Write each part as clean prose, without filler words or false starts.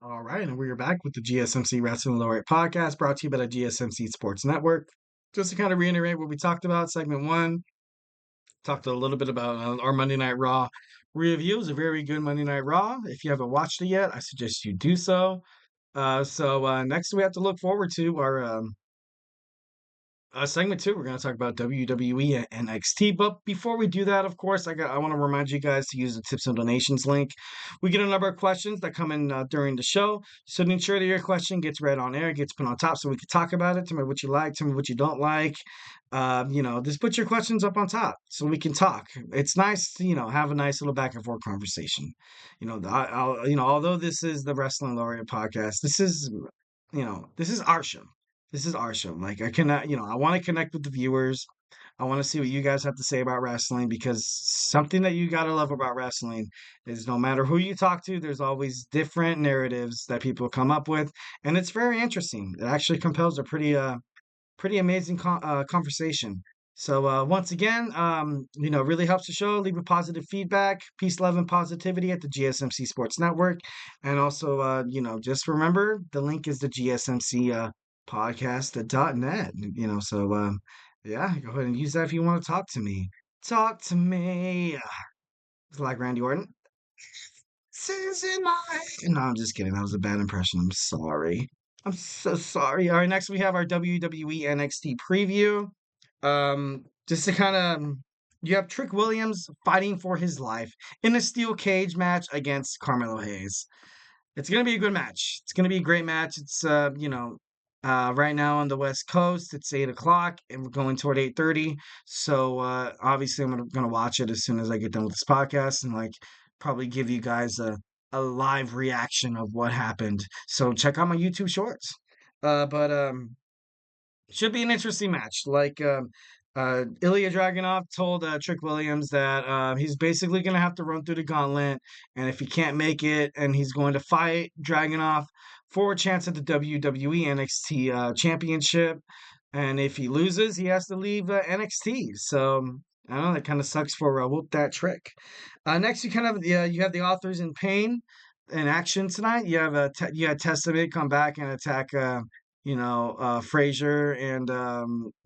All right, and we're back with the GSMC Wrestling Laureate Podcast, brought to you by the GSMC Sports Network. Just to kind of reiterate what we talked about, segment one, talked a little bit about our Monday Night Raw review. It was a very good Monday Night Raw. If you haven't watched it yet, I suggest you do so. Next we have to look forward to our segment two. We're going to talk about WWE and NXT. But before we do that, of course, I want to remind you guys to use the tips and donations link. We get a number of questions that come in during the show. So to ensure that your question gets read on air, gets put on top so we can talk about it. Tell me what you like, tell me what you don't like. Just put your questions up on top so we can talk. It's nice to, have a nice little back and forth conversation. Although this is the Wrestling Laureate podcast, this is our show. This is our show. Like I cannot, I want to connect with the viewers. I want to see what you guys have to say about wrestling because something that you gotta love about wrestling is no matter who you talk to, there's always different narratives that people come up with, and it's very interesting. It actually compels a pretty amazing conversation. So once again, really helps the show. Leave a positive feedback, peace, love, and positivity at the GSMC Sports Network, and also, just remember the link is the GSMC podcast.net. Yeah, go ahead and use that if you want to talk to me. Talk to me. It's like Randy Orton. Susan, my. No, I'm just kidding. That was a bad impression. I'm sorry. I'm so sorry. All right, next we have our WWE NXT preview. Just to kind of, you have Trick Williams fighting for his life in a steel cage match against Carmelo Hayes. It's gonna be a good match. It's gonna be a great match. It's right now on the West Coast, it's 8 o'clock, and we're going toward 8:30. So obviously, I'm gonna watch it as soon as I get done with this podcast, and like probably give you guys a live reaction of what happened. So check out my YouTube shorts. But Should be an interesting match. Ilya Dragunov told Trick Williams that he's basically going to have to run through the gauntlet, and if he can't make it, and he's going to fight Dragunov for a chance at the WWE NXT Championship, and if he loses, he has to leave NXT. So I don't know that kind of sucks for Whoop That Trick. Next, you have the authors in pain in action tonight. You had Testament come back and attack. Frazier and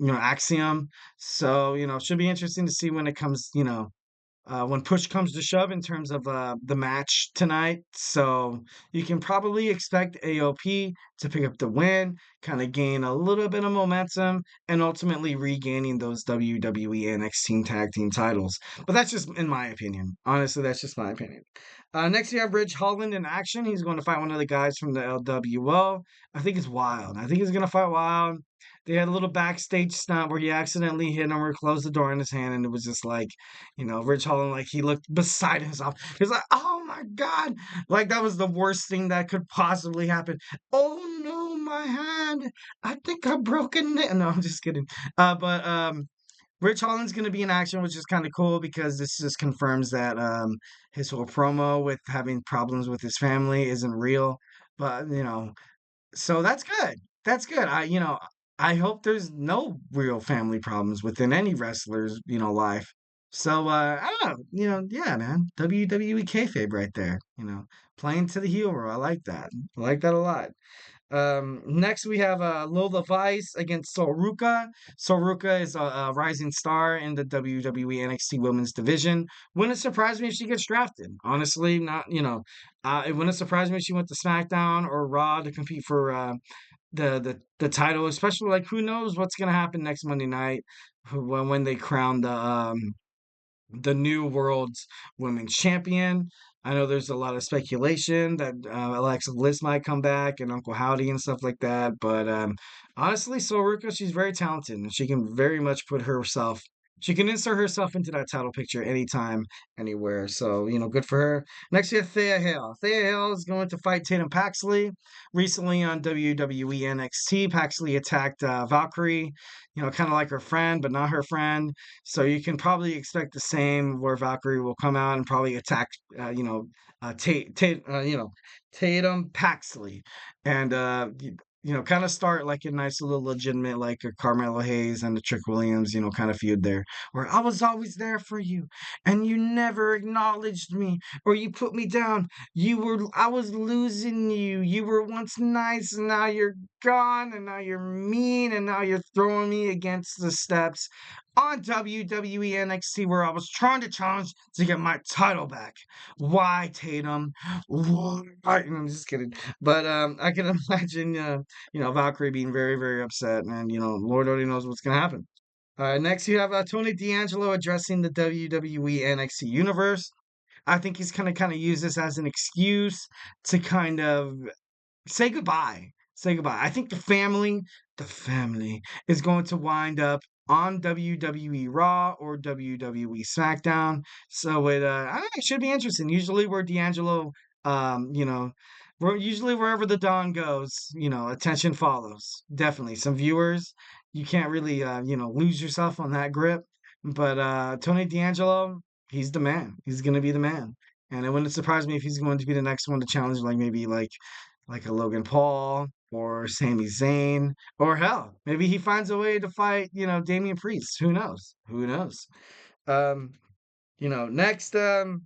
Axiom. So, it should be interesting to see when it comes, when push comes to shove in terms of the match tonight. So you can probably expect AOP to pick up the win, kind of gain a little bit of momentum, and ultimately regaining those WWE NXT Tag Team titles. But that's just in my opinion. Honestly, that's just my opinion. Next, you have Ridge Holland in action. He's going to fight one of the guys from the LWO. I think it's Wild. I think he's going to fight Wild. They had a little backstage stunt where he accidentally hit him or closed the door in his hand, and it was just like, Rich Holland, like he looked beside himself. He was like, "Oh my God!" Like that was the worst thing that could possibly happen. Oh no, my hand! I think I broke it. No, I'm just kidding. But Rich Holland's going to be in action, which is kind of cool because this just confirms that his whole promo with having problems with his family isn't real. But so that's good. That's good. I hope there's no real family problems within any wrestler's, life. So I don't know, yeah, man. WWE kayfabe right there. Playing to the hero. I like that. I like that a lot. Next we have Lola Vice against Soruka. Soruka is a rising star in the WWE NXT Women's Division. Wouldn't surprise me if she gets drafted. Honestly, not it wouldn't surprise me if she went to SmackDown or Raw to compete for the title. Especially like who knows what's gonna happen next Monday night when they crown the new world's women's champion. I know there's a lot of speculation that Alexa Bliss might come back and Uncle Howdy and stuff like that. But honestly, Soruka, she's very talented and she can very much she can insert herself into that title picture anytime, anywhere. So, good for her. Next, we have Thea Hale. Thea Hale is going to fight Tatum Paxley. Recently on WWE NXT, Paxley attacked Valkyrie, kind of like her friend, but not her friend. So you can probably expect the same where Valkyrie will come out and probably attack, Tatum Paxley. And kind of start like a nice little legitimate, like a Carmelo Hayes and the Trick Williams, kind of feud there, where I was always there for you and you never acknowledged me or you put me down. I was losing you. You were once nice and now you're gone and now you're mean and now you're throwing me against the steps on WWE NXT where I was trying to challenge to get my title back. Why, Tatum? Why? I'm just kidding. But I can imagine, Valkyrie being very, very upset, and Lord only knows what's gonna happen. Next, you have Tony D'Angelo addressing the WWE NXT universe. I think he's kind of use this as an excuse to kind of say goodbye. Say goodbye. I think the family is going to wind up on WWE Raw or WWE SmackDown. So I think it should be interesting. Usually where D'Angelo, usually wherever the Don goes, attention follows. Definitely. Some viewers, you can't really, lose yourself on that grip. But Tony D'Angelo, he's the man. He's going to be the man. And it wouldn't surprise me if he's going to be the next one to challenge, like maybe like a Logan Paul or Sami Zayn, or hell, maybe he finds a way to fight, Damian Priest. Who knows? Who knows? Um, next, we're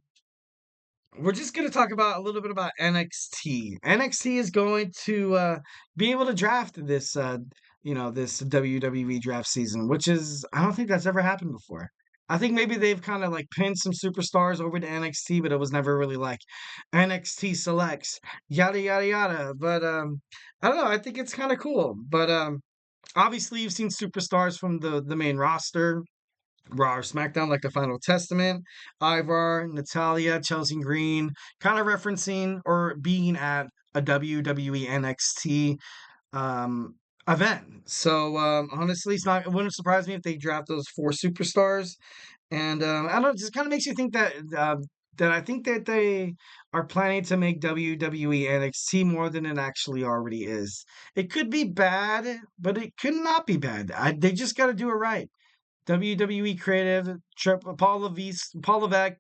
just going to talk about a little bit about NXT. NXT is going to be able to draft this WWE draft season, which is, I don't think that's ever happened before. I think maybe they've kind of like pinned some superstars over to NXT, but it was never really like NXT selects, yada, yada, yada. But I don't know. I think it's kind of cool. But obviously, you've seen superstars from the main roster. Raw or SmackDown, like the Final Testament, Ivar, Natalia, Chelsea Green, kind of referencing or being at a WWE NXT um, event. So honestly, it wouldn't surprise me if they draft those four superstars. And I don't know, it just kind of makes you think that I think that they are planning to make WWE NXT more than it actually already is. It could be bad, but it could not be bad. They just got to do it right. WWE Creative, Paul Levesque,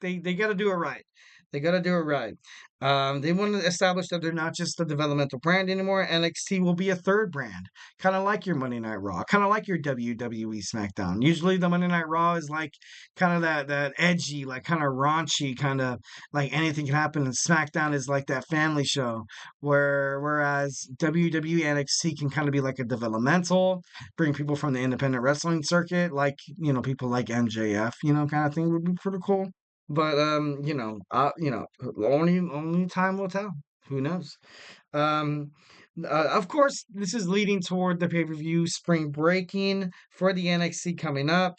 they got to do it right. They got to do it right. They want to establish that they're not just a developmental brand anymore. NXT will be a third brand, kind of like your Monday Night Raw, kind of like your WWE SmackDown. Usually, the Monday Night Raw is like kind of that edgy, like kind of raunchy, kind of like anything can happen. And SmackDown is like that family show, whereas WWE NXT can kind of be like a developmental, bring people from the independent wrestling circuit, like people like MJF, kind of thing would be pretty cool. But only time will tell. Who knows? Um, of course, this is leading toward the pay-per-view spring breaking for the NXT coming up,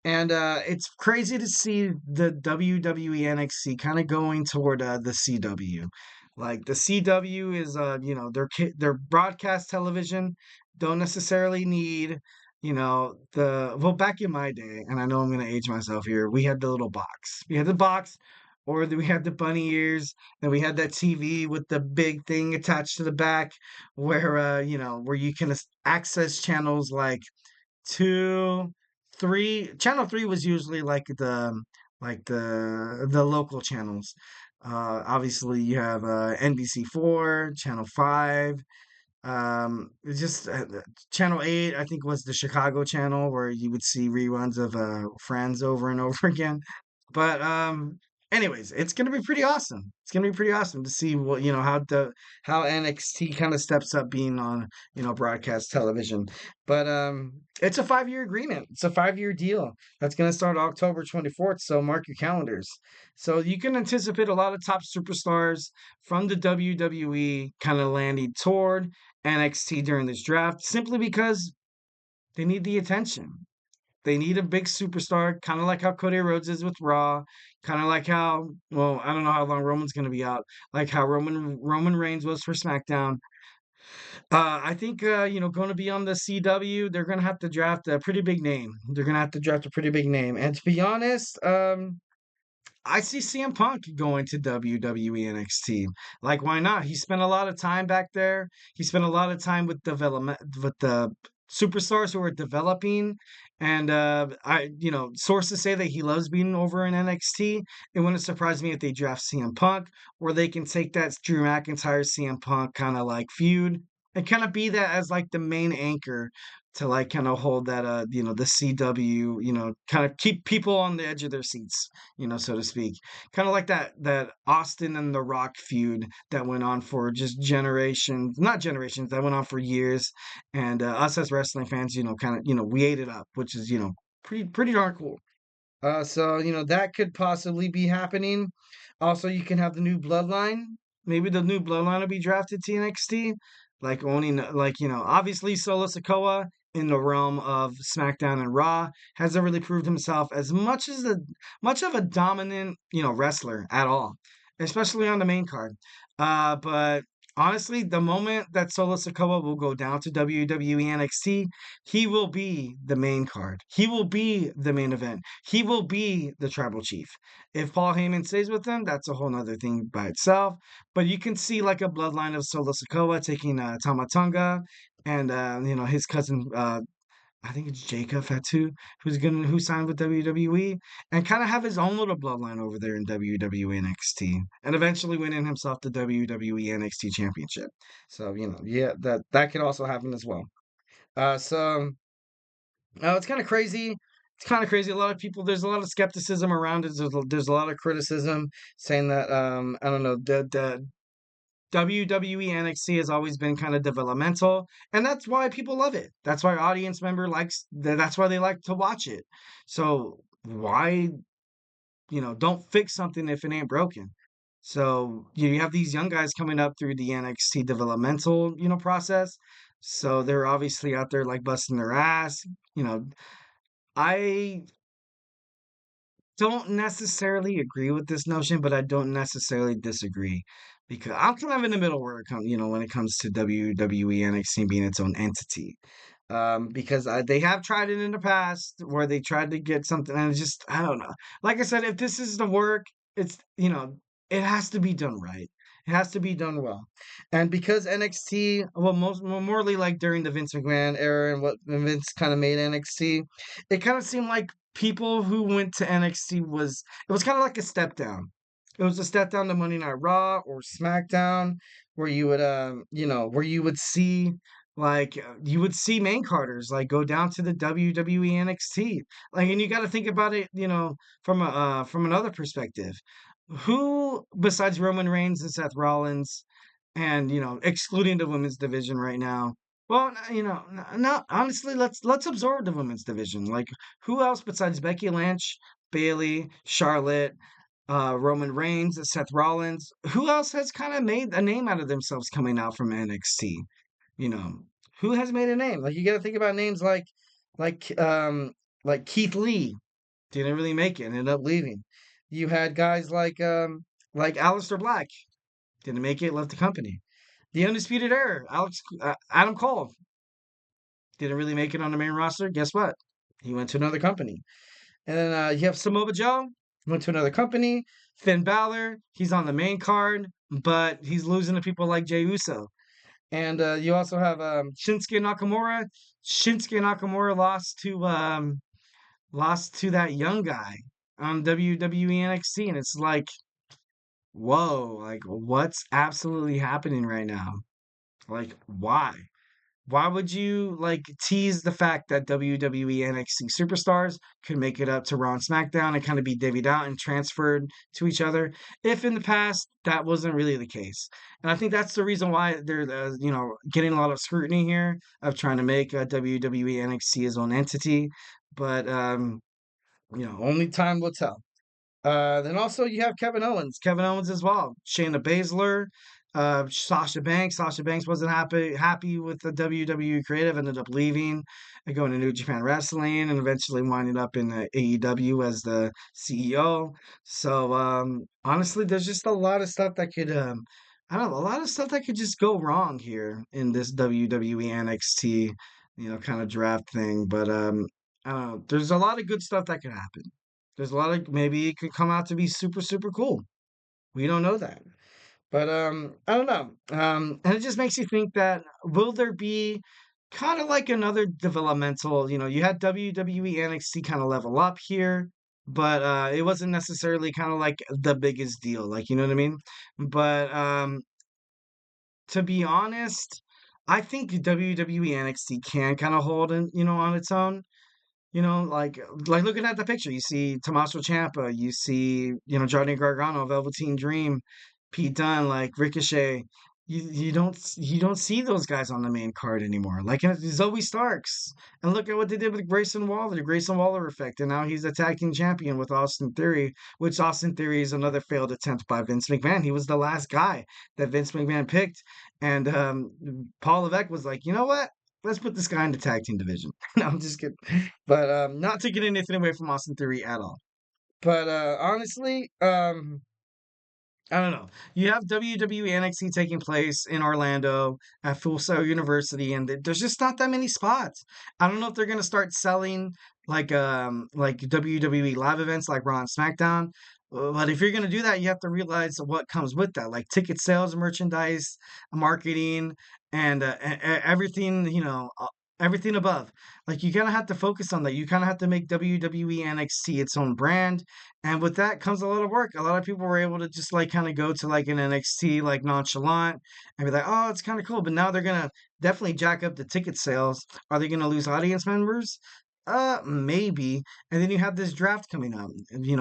and it's crazy to see the WWE NXT kind of going toward the CW. Like the CW is, their broadcast television don't necessarily need. Back in my day, and I know I'm gonna age myself here, we had the little box. We had the box, or we had the bunny ears, and we had that TV with the big thing attached to the back, where you can access channels like two, three. Channel three was usually like the local channels. Obviously you have NBC4, Channel 5, it's just Channel 8, I think, was the Chicago channel where you would see reruns of Friends over and over again. But anyways, it's gonna be pretty awesome. It's gonna be pretty awesome to see what how NXT kind of steps up being on broadcast television. But it's a 5-year agreement. It's a 5-year deal that's gonna start October 24th. So mark your calendars. So you can anticipate a lot of top superstars from the WWE kind of landing toward NXT during this draft, simply because they need the attention. They need a big superstar, kind of like how Cody Rhodes is with Raw, kind of like how, well, I don't know how long Roman's going to be out, like how Roman Reigns was for SmackDown. I think going to be on the CW, they're going to have to draft a pretty big name. They're going to have to draft a pretty big name. And to be honest, I see CM Punk going to WWE NXT. Like, why not? He spent a lot of time back there. He spent a lot of time with development with the superstars who are developing. And sources say that he loves being over in NXT. It wouldn't surprise me if they draft CM Punk, or they can take that Drew McIntyre CM Punk kind of like feud and kind of be that as like the main anchor to like kind of hold that the CW, kind of keep people on the edge of their seats, so to speak. Kind of like that Austin and The Rock feud that went on for just generations, not generations, that went on for years. And us as wrestling fans, kind of, we ate it up, which is, pretty darn cool. So that could possibly be happening. Also, you can have the new bloodline. Maybe the new bloodline will be drafted to NXT, like owning, like obviously Solo Sikoa in the realm of SmackDown and Raw hasn't really proved himself as much of a dominant wrestler at all, especially on the main card. But honestly, the moment that Solo Sikoa will go down to WWE NXT, he will be the main card. He will be the main event. He will be the tribal chief. If Paul Heyman stays with him, that's a whole nother thing by itself. But you can see like a bloodline of Solo Sikoa taking Tama Tonga and his cousin I think it's Jacob Fatu who signed with WWE and kind of have his own little bloodline over there in WWE NXT and eventually winning himself the WWE NXT championship. So, yeah, that could also happen as well. So it's kind of crazy. It's kind of crazy. A lot of people, there's a lot of skepticism around it. There's a lot of criticism saying that I don't know, the WWE NXT has always been kind of developmental, and that's why people love it. That's why audience member likes. That's why they like to watch it. So why don't fix something if it ain't broken? So you have these young guys coming up through the NXT developmental process. So they're obviously out there like busting their ass. You know, I don't necessarily agree with this notion, but I don't necessarily disagree because I'm kind of in the middle where it comes, when it comes to WWE NXT being its own entity. Because they have tried it in the past where they tried to get something, and it's just I don't know. Like I said, if this is the work, it's it has to be done right. It has to be done well, and because NXT, well, morely like during the Vince McMahon era and what Vince kind of made NXT, it kind of seemed like people who went to NXT it was kind of like a step down. It was a step down to Monday Night Raw or SmackDown, where you would where you would see main carders like go down to the WWE NXT. Like, and you got to think about it, from another perspective. Who besides Roman Reigns and Seth Rollins, and excluding the women's division right now? Well, not honestly. Let's absorb the women's division. Like, who else besides Becky Lynch, Bayley, Charlotte, Roman Reigns, Seth Rollins? Who else has kind of made a name out of themselves coming out from NXT? You know, who has made a name? Like, you got to think about names like like Keith Lee didn't really make it, ended up leaving. You had guys like Aleister Black didn't make it, left the company. The Undisputed Era, Adam Cole didn't really make it on the main roster. Guess what? He went to another company. And then you have Samoa Joe, went to another company. Finn Balor, he's on the main card, but he's losing to people like Jey Uso. And you also have Shinsuke Nakamura. Shinsuke Nakamura lost to that young guy on WWE NXT, and it's like, whoa, like what's absolutely happening right now? Like, why? Why would you like tease the fact that WWE NXT superstars could make it up to Raw and SmackDown and kind of be divvied out and transferred to each other if in the past that wasn't really the case? And I think that's the reason why they're getting a lot of scrutiny here of trying to make WWE NXT his own entity. But only time will tell. Then also you have Kevin Owens. Kevin Owens as well. Shayna Baszler, Sasha Banks. Sasha Banks wasn't happy with the WWE creative, ended up leaving and going to New Japan Wrestling and eventually winding up in AEW as the CEO. So honestly, there's just a lot of stuff that could I don't know, a lot of stuff that could just go wrong here in this WWE NXT, kind of draft thing. But I don't know. There's a lot of good stuff that could happen. There's a lot of maybe it could come out to be super, super cool. We don't know that. But I don't know. And it just makes you think that will there be kind of like another developmental, you had WWE NXT kind of level up here, but it wasn't necessarily kind of like the biggest deal, like you know what I mean? But to be honest, I think WWE NXT can kind of hold in, on its own. Like looking at the picture, you see Tommaso Ciampa, you see, Johnny Gargano, Velveteen Dream, Pete Dunne, like Ricochet. You don't see those guys on the main card anymore. Like Zoe Starks, and look at what they did with Grayson Waller, the Grayson Waller effect, and now he's a tag team champion with Austin Theory, which Austin Theory is another failed attempt by Vince McMahon. He was the last guy that Vince McMahon picked, and Paul Levesque was like, you know what? Let's put this guy in the tag team division. No, I'm just kidding. But not taking anything away from Austin Theory at all. But honestly, I don't know. You have WWE NXT taking place in Orlando at Full Sail University, and there's just not that many spots. I don't know if they're gonna start selling like WWE live events like Raw and SmackDown. But if you're gonna do that, you have to realize what comes with that, like ticket sales, merchandise, marketing, and everything. Everything above. Like you kind of have to focus on that. You kind of have to make WWE NXT its own brand, and with that comes a lot of work. A lot of people were able to just like kind of go to like an NXT like nonchalant and be like, oh, it's kind of cool. But now they're gonna definitely jack up the ticket sales. Are they gonna lose audience members? Maybe. And then you have this draft coming up,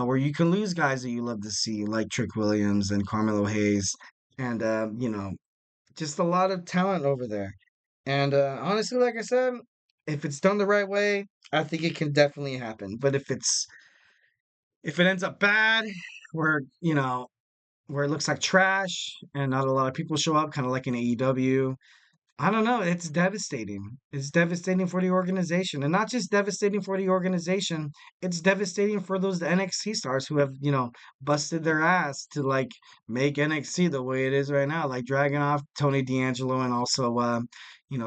where you can lose guys that you love to see, like Trick Williams and Carmelo Hayes, and just a lot of talent over there. And honestly, like I said, if it's done the right way, I think it can definitely happen. But if it ends up bad, where where it looks like trash and not a lot of people show up, kind of like in AEW, I don't know. It's devastating. It's devastating for the organization, and not just devastating for the organization. It's devastating for those NXT stars who have, busted their ass to like make NXT the way it is right now, like dragging off Tony D'Angelo and also,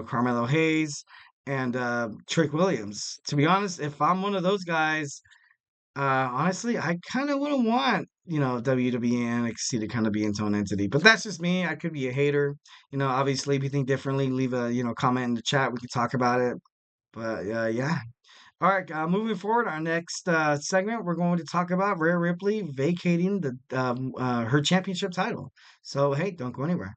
Carmelo Hayes and Trick Williams. To be honest, if I'm one of those guys, honestly, I kind of wouldn't want, WWE and NXT to kind of be its own entity. But that's just me. I could be a hater. Obviously, if you think differently, leave a, comment in the chat. We can talk about it. But yeah. All right, moving forward, our next segment, we're going to talk about Rhea Ripley vacating her championship title. So, hey, don't go anywhere.